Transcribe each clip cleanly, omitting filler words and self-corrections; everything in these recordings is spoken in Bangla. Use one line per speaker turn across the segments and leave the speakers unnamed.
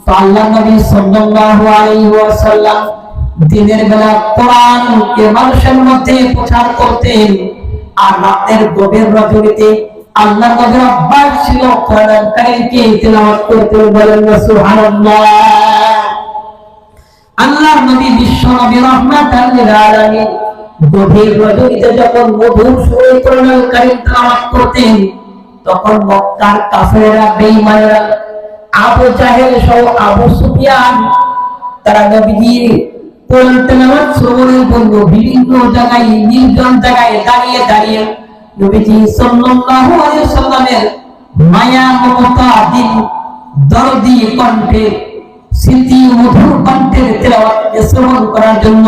তো আল্লাহ নবী সাল্লাল্লাহু আলাইহি ওয়াসাল্লাম দিনের বেলা কোরআনকে মানুষের মধ্যে প্রচার করতেন, আর রাতের গভীর রজনীতে আল্লাহ নবীর অভ্যাস ছিল কোরআন কারীমকে তেলাওয়াত করতে। বলেন না সুবহানাল্লাহ। আল্লাহ নবী বিশ্ব নবী রাহমাতাল লিল আলামিন গভীর রজনীতে যখন মধুর সুরে কোরআন কারীম তেলাওয়াত করতেন, তখন মক্কার কাফেররা, বেঈমানেরা, আবু জাহেল সহ আবু সুফিয়ান, তারা নবীজির কোরআন তেলাওয়াত শ্রবণের জন্য বিভিন্ন জায়গায়, নির্জন জায়গায় দাঁড়িয়ে দাঁড়িয়ে নবীজি সাল্লাল্লাহু আলাইহি ওয়াসাল্লামের মায়া মমতা দিল দরদি কণ্ঠে, স্মৃতি মধুর কণ্ঠের তেলাওয়াত শ্রবণ করার জন্য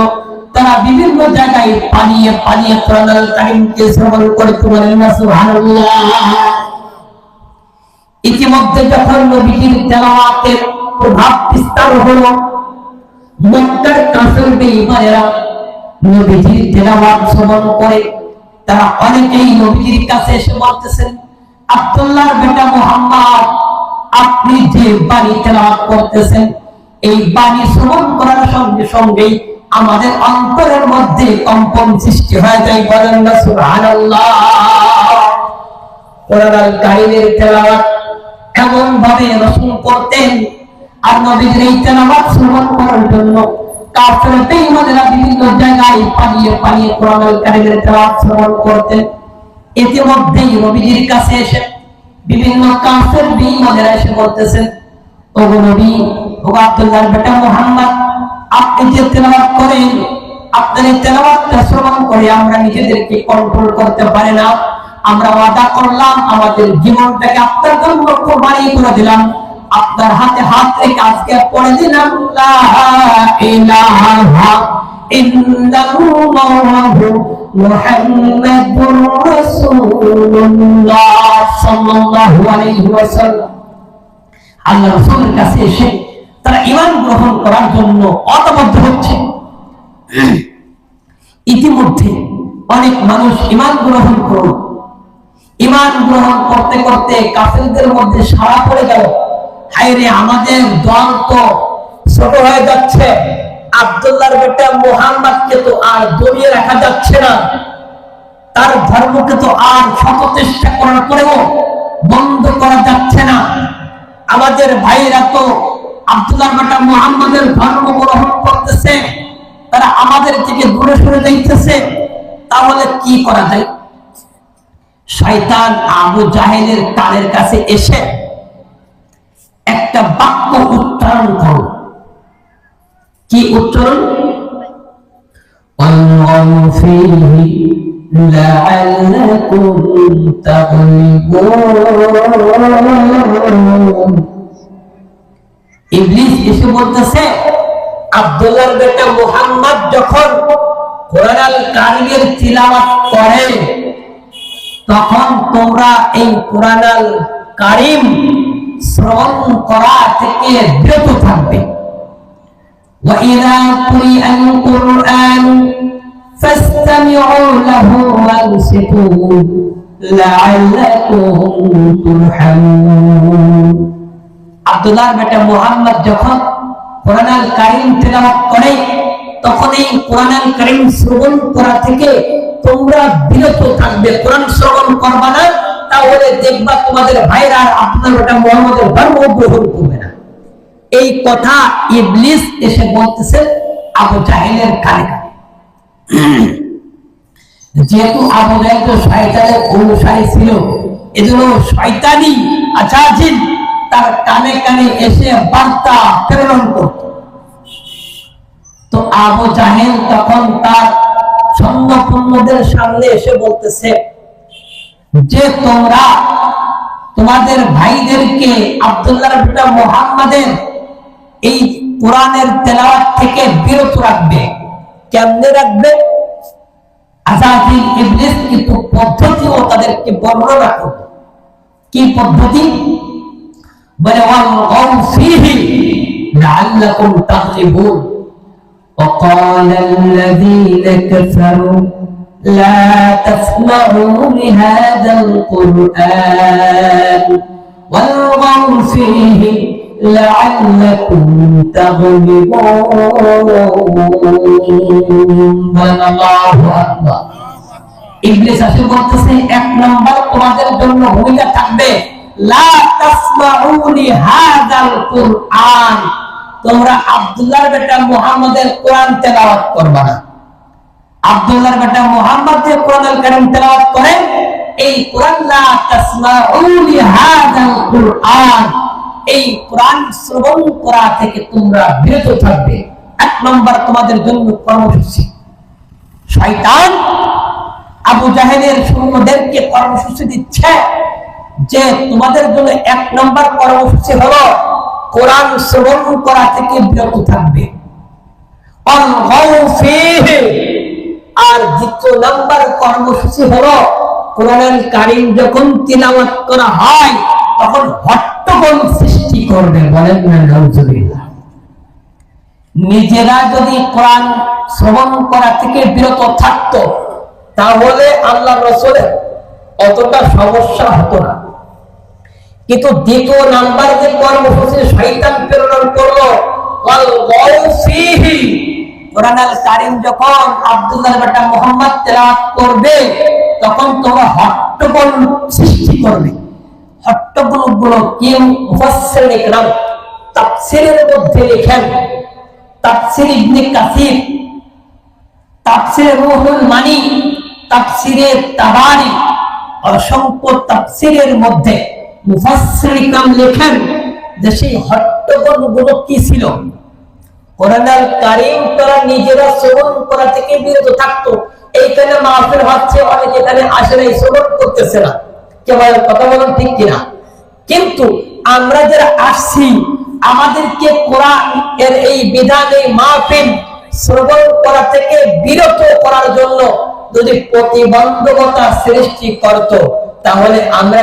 তারা বিভিন্ন জায়গায় পালিয়ে পালিয়ে কোরআন কারীমকে শ্রবণ করতে। বলেন না সুবহানাল্লাহ। ইতিমধ্যে যখন নবীজির তেলাওয়াতের প্রভাব বিস্তার হলো, মক্কার কাফের বেঈমানেরা নবীজির তেলাওয়াত শ্রবণ করে তারা অনেকেই নবীজির কাছে এসে বলতেছেন, আব্দুল্লাহর বেটা মুহাম্মদ, আপনি যে বাণী তেলাওয়াত করতেছেন, এই বাণী শ্রবণ করার সঙ্গে সঙ্গেই আমাদের অন্তরের মধ্যে কম্পন সৃষ্টি হয়ে যায়। বলেন না সুবহানাল্লাহ। কোরআন কারীমের তেলাওয়াত এমন ভাবে রাসূল করতেন, আর নবীজির এই তেলাওয়াত শ্রবণ করার জন্য কাফের বেঈমানেরা বিভিন্ন জায়গায় পালিয়ে পালিয়ে কোরআন কারীমের তেলাওয়াত শ্রবণ করতেন। ইতিমধ্যেই নবীজির কাছে এসে বিভিন্ন কাফের বেঈমানেরা এসে বলতেছেন, ওগো নবী, ওগো আব্দুল্লাহর বেটা মুহাম্মদ, আপনি যে তেলাওয়াত করেন, আপনার এই তেলাওয়াতটা শ্রবণ করে আমরা নিজেদেরকে কন্ট্রোল করতে পারি না। আমরা ওয়াদা করলাম আমাদের জীবনটাকে আপনার জন্য কোরবানি করে দিলাম, আপনার হাতে হাত রেখে আজকে পড়ে দিলাম লা ইলাহা ইল্লাল্লাহু মুহাম্মাদুর রাসূলুল্লাহ সাল্লাল্লাহু আলাইহি ওয়াসাল্লাম। আল্লাহ রাসূলের কাছে এসে তারা ঈমান গ্রহণ করার জন্য অতবদ্ধ হচ্ছে। ইতিমধ্যে অনেক মানুষ ঈমান গ্রহণ করল। ঈমান গ্রহণ করতে করতে কাফেরদের মধ্যে সাড়া পড়ে গেল, হায়রে আমাদের দল তো ছোট হয়ে যাচ্ছে, আব্দুল্লাহর বেটা মুহাম্মদকে তো আর দমিয়ে রাখা যাচ্ছে না, তার ধর্মকে তো আর শত চেষ্টা করার পরেও বন্ধ করা যাচ্ছে না, আমাদের ভাইরা তো আব্দুল্লাহর বেটা মুহাম্মদের ধর্ম গ্রহণ করতেছে, তারা আমাদের থেকে দূরে সরে যাইতেছে, তাহলে কি করা যায়? শয়তান আবু জাহেলের কানের কাছে এসে একটা বাক্য উচ্চারণ করল। কি উচ্চারণ? ওয়াল্লাহু ফীহি লাআল্লাকুম তাগলিবুন। ইবলিস এসে বলতেছে, আব্দুল্লাহর বেটা মুহাম্মদ যখন কোরআন কারীমের তিলাওয়াত করে, তখন তোমরা এই কোরআন কারীম শ্রবণ করা থেকে বিরত থাকবে। ওয়া ইযা কুরিআল কুরআন ফাসতামিউ লাহু ওয়ানসিতু লাআল্লাকুম তুরহামুন। আব্দুল্লাহর বেটা মুহাম্মদ যখন কোরআন কারীম তেলাওয়াত করে, তখন এই কোরআন কারীম শ্রবণ করা থেকে তোমরা বিরত থাকবে, কোরআন শ্রবণ করবে না, তাহলে দেখবা তোমাদের ভাইরা আর আপনার বেটা মুহাম্মদের ধর্ম গ্রহণ করবে না। এই কথা ইবলিস এসে বলতেছে আবু জাহেলের কানে কানে। যেহেতু আবু জাহেল তো শয়তানের অনুসারী ছিল, এজন্য শয়তানি আজাজিল তার কানে কানে এসে বার্তা প্রেরণ করত। তো আবু জাহেল তখন তার সৈন্যদের সামনে এসে বলতেছে যে তোমরা তোমাদের ভাইদেরকে আব্দুল্লাহর বেটা মুহাম্মদের এই কোরআনের তেলাওয়াত থেকে বিরত রাখবে। কেমনে রাখবে? আজাজিল ইবলিস কিন্তু পদ্ধতিও তাদেরকে বর্ণনা করবে। কি পদ্ধতি? বলে ওয়াল ফীহি লাআল্লাকুম তাগলিবুন। وقال الذين كفروا لا تسمعوا لهذا القرآن والغوا فيه লাআল্লাকুম তাগলিবুন। আল্লাহু আকবার। ইবলিস আসে বলতেছে, এক নাম্বার তোমাদের জন্য ভূমিকা থাকবে লা তাসমাউ লিহাযাল কুরআন, তোমরা আব্দুল্লাহর বেটা মুহাম্মদের কোরআন তেলাওয়াত করবে না। আব্দুল্লাহর বেটা মুহাম্মদ যে কোরআনুল কারীম তেলাওয়াত করেন, এই কোরআন লা তাসমাউ লিহাযাল কুরআন, এই কোরআন শ্রবণ করা থেকে তোমরা বিরত থাকবে। এক নাম্বার তোমাদের জন্য কর্মসূচি। শয়তান আবু জাহেলের সৈন্যদেরকে কর্মসূচি দিচ্ছে যে তোমাদের জন্য এক নাম্বার কর্মসূচি হলো কোরআন শ্রবণ করা থেকে বিরত থাকবে। আর দ্বিতীয় নাম্বার কর্মসূচি হলো কোরআনুল কারীম যখন তিলাওয়াত করা হয় তখন হট্টগোল সৃষ্টি করবে। বলেন না নাউজুবিল্লাহ। নিজেরা যদি কোরআন শ্রবণ করা থেকে বিরত থাকতো তাহলে আল্লাহ রাসূলের অতটা সমস্যা হতো না। কিন্তু দ্বিতীয় নাম্বার যে কর্মসূচি শয়তান প্রেরণ করলো, কোরআনুল কারীম যখন আব্দুল্লাহর বেটা মুহাম্মদ তেলাওয়াত করবে তখন তোমরা হট্টগোল সৃষ্টি করবে। হট্টগোল গুলো কি মুফাসসির ইকরাম তাফসীরের মধ্যে লেখেন, তাফসীর ইবনে কাসির, তাফসীর রুহুল মানি, তাফসীরে তাবারি, অসংখ্য তাফসীরের মধ্যে মুফাসসির ইকরাম লেখেন যে সেই হট্টগোল গুলো কি ছিল। কোরআনুল কারীম তারা নিজেরা শ্রবণ করা থেকে বিরত থাকতো। এইখানে মাহফিল হচ্ছে, অনেকে এখানে আসে না, শ্রবণ করতেছে না। কেবল কথা বলেন ঠিক কিনা? কিন্তু আমরা যারা আসছি আমাদেরকে কোরআন এর এই বিধান, এই মাহফিল শ্রবণ করা থেকে বিরত করার জন্য যদি প্রতিবন্ধকতা সৃষ্টি করত তাহলে আমরা